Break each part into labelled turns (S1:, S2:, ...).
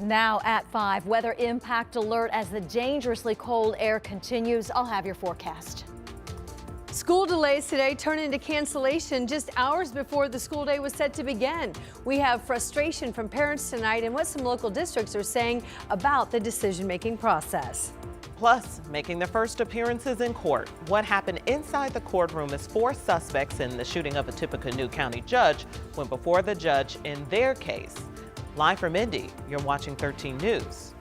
S1: Now at 5, weather impact alert as the dangerously cold air continues. I'll have your forecast.
S2: School delays today turn into cancellation just hours before the school day was set to begin. We have frustration from parents tonight and what some local districts are saying about the decision-making process.
S3: Plus, making their first appearances in court. What happened inside the courtroom as 4 suspects in the shooting of a Tippecanoe County judge went before the judge in their case. Live from Indy, you're watching 13 News.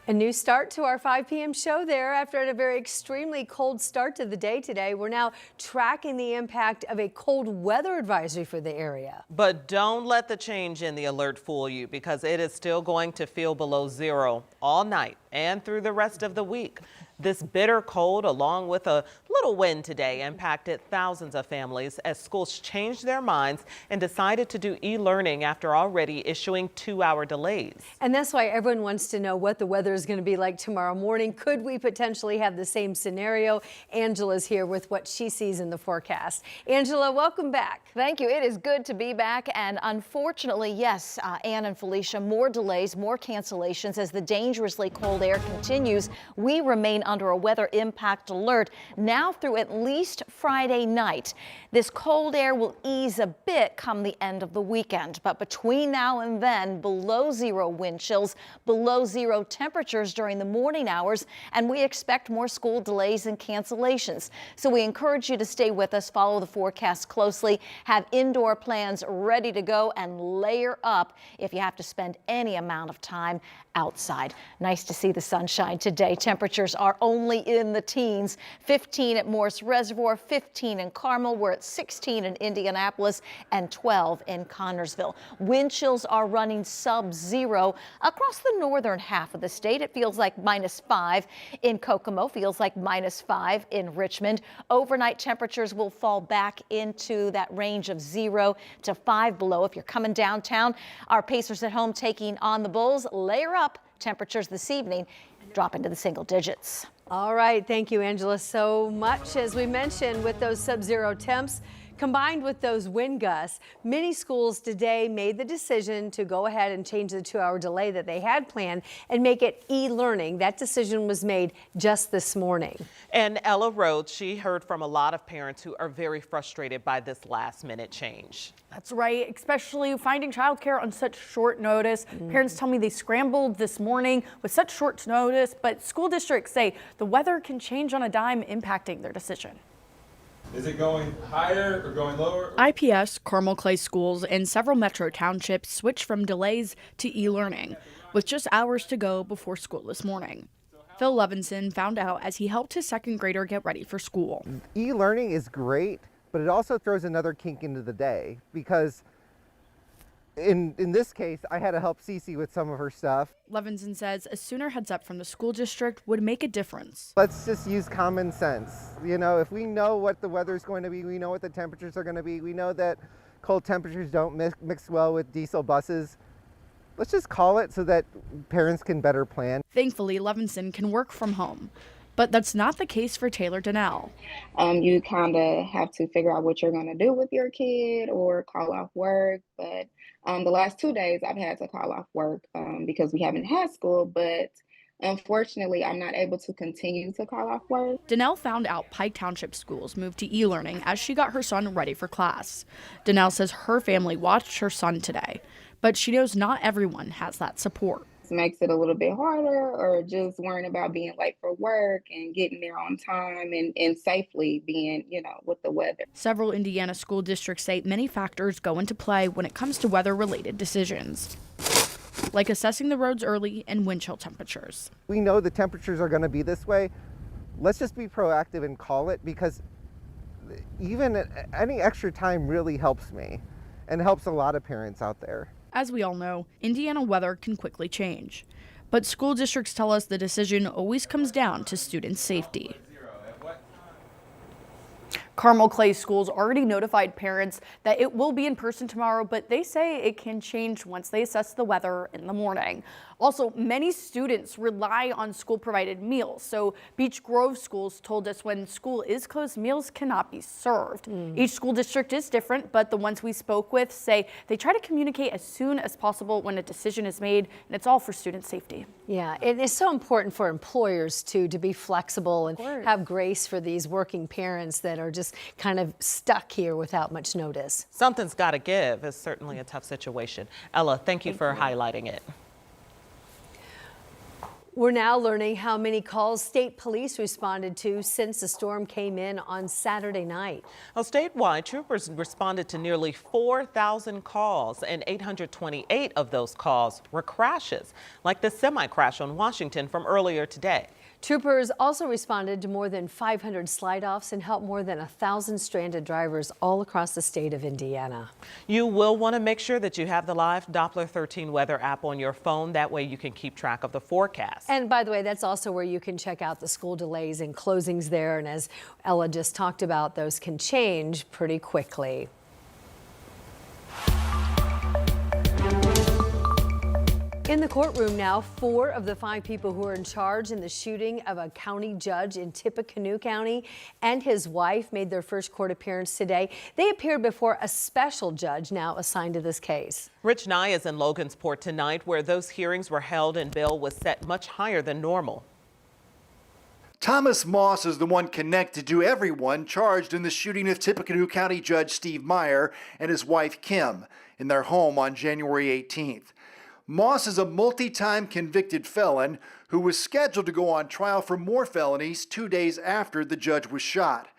S2: A new start to our 5 p.m. show there. After a very extremely cold start to the day today, we're now tracking the impact of a cold weather advisory for the area.
S3: But don't let the change in the alert fool you, because it is still going to feel below zero all night and through the rest of the week. This bitter cold, along with a little wind today, impacted thousands of families as schools changed their minds and decided to do e-learning after already issuing 2-hour delays.
S2: And that's why everyone wants to know what the weather is going to be like tomorrow morning. Could we potentially have the same scenario? Angela's here with what she sees in the forecast. Angela, welcome back.
S1: Thank you. It is good to be back. And unfortunately, yes, Ann and Felicia, more delays, more cancellations as the dangerously cold air continues. We remain under a weather impact alert now through at least Friday night. This cold air will ease a bit come the end of the weekend, but between now and then, below zero wind chills, below zero temperatures during the morning hours, and we expect more school delays and cancellations. So we encourage you to stay with us, follow the forecast closely, have indoor plans ready to go, and layer up if you have to spend any amount of time outside. Nice to see the sunshine today. Temperatures are only in the teens. 15 at Morse Reservoir, 15 in Carmel. We're at 16 in Indianapolis and 12 in Connersville. Wind chills are running sub-zero across the northern half of the state. It feels like -5 in Kokomo, feels like -5 in Richmond. Overnight temperatures will fall back into that range of 0 to 5 below. If you're coming downtown, our Pacers at home taking on the Bulls. Layer up. Temperatures this evening drop into the single digits.
S2: All right. Thank you, Angela, so much. As we mentioned, with those sub-zero temps, combined with those wind gusts, many schools today made the decision to go ahead and change the 2-hour delay that they had planned and make it e-learning. That decision was made just this morning.
S3: And Ella Rhodes, she heard from a lot of parents who are very frustrated by this last-minute change.
S4: That's right, especially finding childcare on such short notice. Parents tell me they scrambled this morning with such short notice, but school districts say the weather can change on a dime, impacting their decision.
S5: Is it going higher or going lower?
S4: IPS, Carmel Clay Schools, and several metro townships switched from delays to e-learning, with just hours to go before school this morning. Phil Levinson found out as he helped his second grader get ready for school.
S6: E-learning is great, but it also throws another kink into the day because in this case, I had to help Cece with some of her stuff.
S4: Levinson says a sooner heads up from the school district would make a difference.
S6: Let's just use common sense. You know, if we know what the weather's going to be, we know what the temperatures are going to be, we know that cold temperatures don't mix well with diesel buses. Let's just call it so that parents can better plan.
S4: Thankfully, Levinson can work from home. But that's not the case for Taylor Donnell.
S7: You kind of have to figure out what you're going to do with your kid or call off work. But the last 2 days I've had to call off work because we haven't had school. But unfortunately, I'm not able to continue to call off work.
S4: Donnell found out Pike Township schools moved to e-learning as she got her son ready for class. Donnell says her family watched her son today, but she knows not everyone has that support.
S7: Makes it a little bit harder, or just worrying about being late for work and getting there on time and safely being, with the weather.
S4: Several Indiana school districts say many factors go into play when it comes to weather-related decisions, like assessing the roads early and wind chill temperatures.
S6: We know the temperatures are going to be this way. Let's just be proactive and call it, because even any extra time really helps me and helps a lot of parents out there.
S4: As we all know, Indiana weather can quickly change, but school districts tell us the decision always comes down to student safety. Carmel Clay Schools already notified parents that it will be in person tomorrow, but they say it can change once they assess the weather in the morning. Also, many students rely on school-provided meals. So Beech Grove schools told us when school is closed, meals cannot be served. Each school district is different, but the ones we spoke with say they try to communicate as soon as possible when a decision is made, and it's all for student safety.
S2: Yeah, it is so important for employers too to be flexible and
S4: course.
S2: have grace for these working parents that are just kind of stuck here without much notice.
S3: Something's got to give. It's certainly a tough situation. Ella, thank you for highlighting it.
S2: We're now learning how many calls state police responded to since the storm came in on Saturday night.
S3: Well, statewide, troopers responded to nearly 4,000 calls, and 828 of those calls were crashes, like the semi-crash on Washington from earlier today.
S2: Troopers also responded to more than 500 slide-offs and helped more than 1,000 stranded drivers all across the state of Indiana.
S3: You will want to make sure that you have the live Doppler 13 weather app on your phone. That way you can keep track of the forecast.
S2: And by the way, that's also where you can check out the school delays and closings there. And as Ella just talked about, those can change pretty quickly. In the courtroom now, 4 of the 5 people who are in charge in the shooting of a county judge in Tippecanoe County and his wife made their first court appearance today. They appeared before a special judge now assigned to this case.
S3: Rich Nye is in Logansport tonight, where those hearings were held and bail was set much higher than normal.
S8: Thomas Moss is the one connected to everyone charged in the shooting of Tippecanoe County Judge Steve Meyer and his wife Kim in their home on January 18th. Moss is a multi-time convicted felon who was scheduled to go on trial for more felonies 2 days after the judge was shot.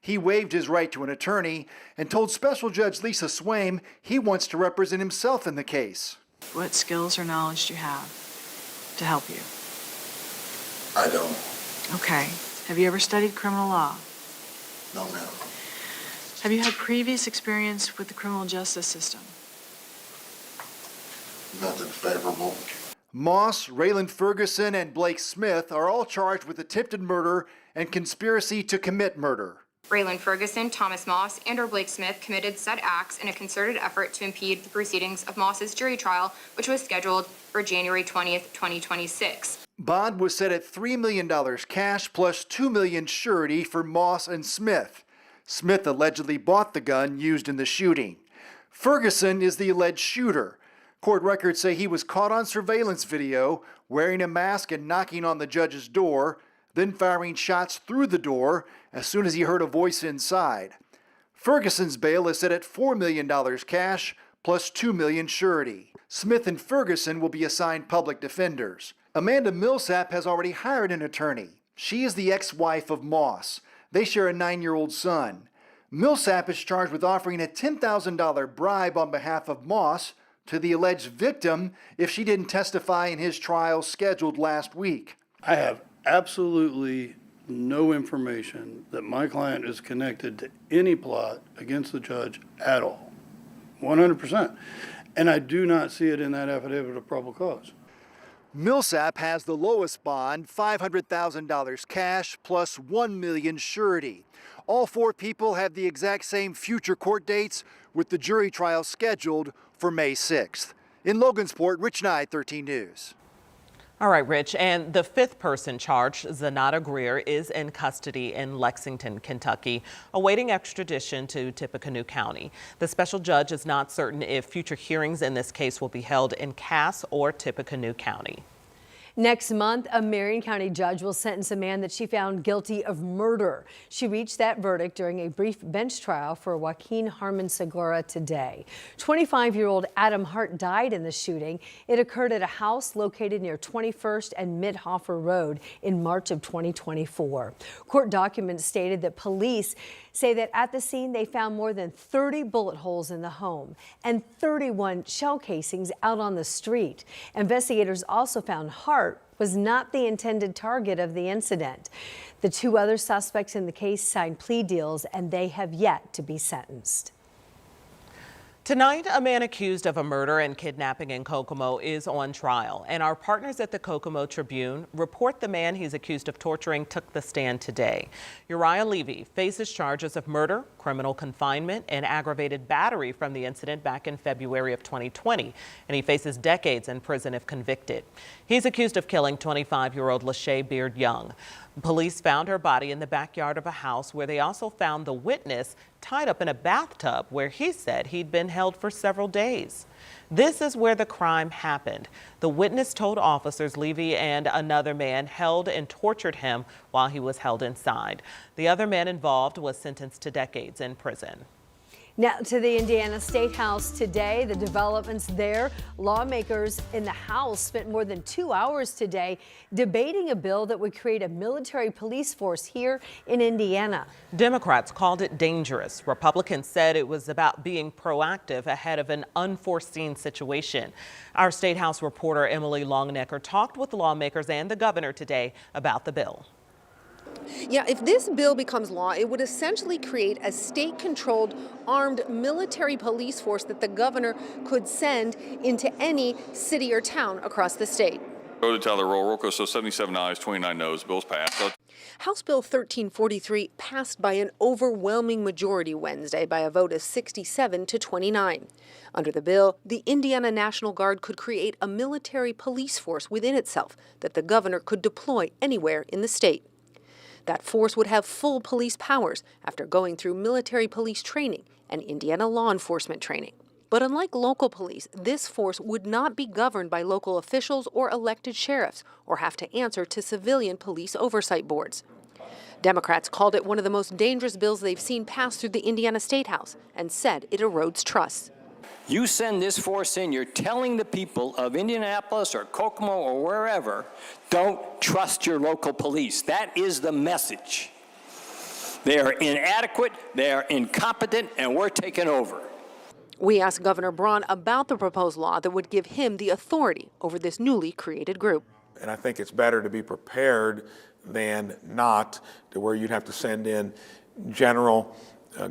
S8: He waived his right to an attorney and told Special Judge Lisa Swaim he wants to represent himself in the case.
S9: What skills or knowledge do you have to help you?
S10: I don't.
S9: Okay. Have you ever studied criminal law?
S10: No, ma'am.
S9: Have you had previous experience with the criminal justice system?
S10: Nothing favorable.
S8: Moss, Raylan Ferguson, and Blake Smith are all charged with attempted murder and conspiracy to commit murder.
S11: Raylan Ferguson, Thomas Moss, and/or Blake Smith committed said acts in a concerted effort to impede the proceedings of Moss's jury trial, which was scheduled for January 20th, 2026.
S8: Bond was set at $3 million cash plus $2 million surety for Moss and Smith. Smith allegedly bought the gun used in the shooting. Ferguson is the alleged shooter. Court records say he was caught on surveillance video wearing a mask and knocking on the judge's door, then firing shots through the door as soon as he heard a voice inside. Ferguson's bail is set at $4 million cash plus $2 million surety. Smith and Ferguson will be assigned public defenders. Amanda Millsap has already hired an attorney. She is the ex-wife of Moss. They share a 9-year-old son. Millsap is charged with offering a $10,000 bribe on behalf of Moss to the alleged victim if she didn't testify in his trial scheduled last week.
S12: I have absolutely no information that my client is connected to any plot against the judge at all. 100%. And I do not see it in that affidavit of probable cause.
S8: Millsap has the lowest bond, $500,000 cash plus $1 million surety. All 4 people have the exact same future court dates, with the jury trial scheduled for May 6th. In Logansport, Rich Nye, 13 News.
S3: All right, Rich, and the 5th person charged, Zanata Greer, is in custody in Lexington, Kentucky, awaiting extradition to Tippecanoe County. The special judge is not certain if future hearings in this case will be held in Cass or Tippecanoe County.
S2: Next month, a Marion County judge will sentence a man that she found guilty of murder. She reached that verdict during a brief bench trial for Joaquin Harmon Segura today. 25-year-old Adam Hart died in the shooting. It occurred at a house located near 21st and Midhofer Road in March of 2024. Court documents stated that police say that at the scene they found more than 30 bullet holes in the home and 31 shell casings out on the street. Investigators also found Hart was not the intended target of the incident. The 2 other suspects in the case signed plea deals and they have yet to be sentenced.
S3: Tonight, a man accused of a murder and kidnapping in Kokomo is on trial, and our partners at the Kokomo Tribune report the man he's accused of torturing took the stand today. Uriah Levy faces charges of murder, criminal confinement, and aggravated battery from the incident back in February of 2020, and he faces decades in prison if convicted. He's accused of killing 25-year-old Lachey Beard Young. Police found her body in the backyard of a house where they also found the witness tied up in a bathtub where he said he'd been held for several days. This is where the crime happened. The witness told officers Levy and another man held and tortured him while he was held inside. The other man involved was sentenced to decades in prison.
S2: Now to the Indiana State House today, the developments there. Lawmakers in the House spent more than 2 hours today debating a bill that would create a military police force here in Indiana.
S3: Democrats called it dangerous. Republicans said it was about being proactive ahead of an unforeseen situation. Our State House reporter Emily Longnecker talked with lawmakers and the governor today about the bill.
S13: Yeah, if this bill becomes law, it would essentially create a state-controlled armed military police force that the governor could send into any city or town across the state.
S14: Go to tally roll call, so 77 ayes, 29 noes. Bill's passed.
S13: House Bill 1343 passed by an overwhelming majority Wednesday by a vote of 67 to 29. Under the bill, the Indiana National Guard could create a military police force within itself that the governor could deploy anywhere in the state. That force would have full police powers after going through military police training and Indiana law enforcement training. But unlike local police, this force would not be governed by local officials or elected sheriffs or have to answer to civilian police oversight boards. Democrats called it one of the most dangerous bills they've seen pass through the Indiana State House and said it erodes trust.
S15: You send this force in, you're telling the people of Indianapolis or Kokomo or wherever, don't trust your local police. That is the message. They are inadequate, they are incompetent, and we're taking over.
S13: We asked Governor Braun about the proposed law that would give him the authority over this newly created group.
S16: And I think it's better to be prepared than not, to where you'd have to send in general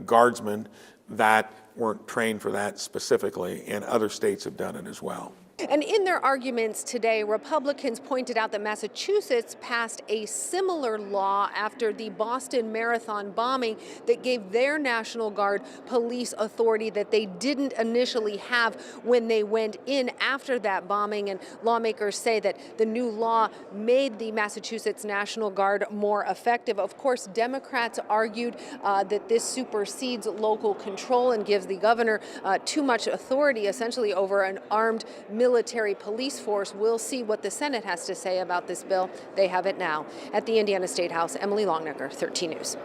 S16: guardsmen that weren't trained for that specifically, and other states have done it as well.
S13: And in their arguments today, Republicans pointed out that Massachusetts passed a similar law after the Boston Marathon bombing that gave their National Guard police authority that they didn't initially have when they went in after that bombing. And lawmakers say that the new law made the Massachusetts National Guard more effective. Of course, Democrats argued that this supersedes local control and gives the governor too much authority, essentially, over an armed military police force. We'll see what the Senate has to say about this bill. They have it now. At the Indiana State House, Emily Longnecker, 13 News.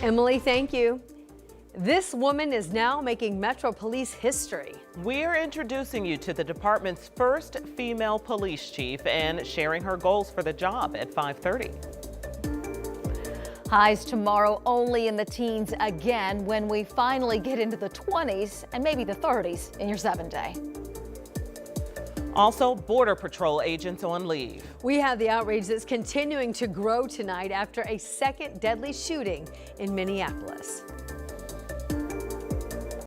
S2: Emily, thank you. This woman is now making Metro Police history.
S3: We're introducing you to the department's first female police chief and sharing her goals for the job at 5:30.
S1: Highs tomorrow only in the teens again when we finally get into the 20s and maybe the 30s in your 7-day.
S3: Also, Border Patrol agents on leave.
S2: We have the outrage that's continuing to grow tonight after a second deadly shooting in Minneapolis.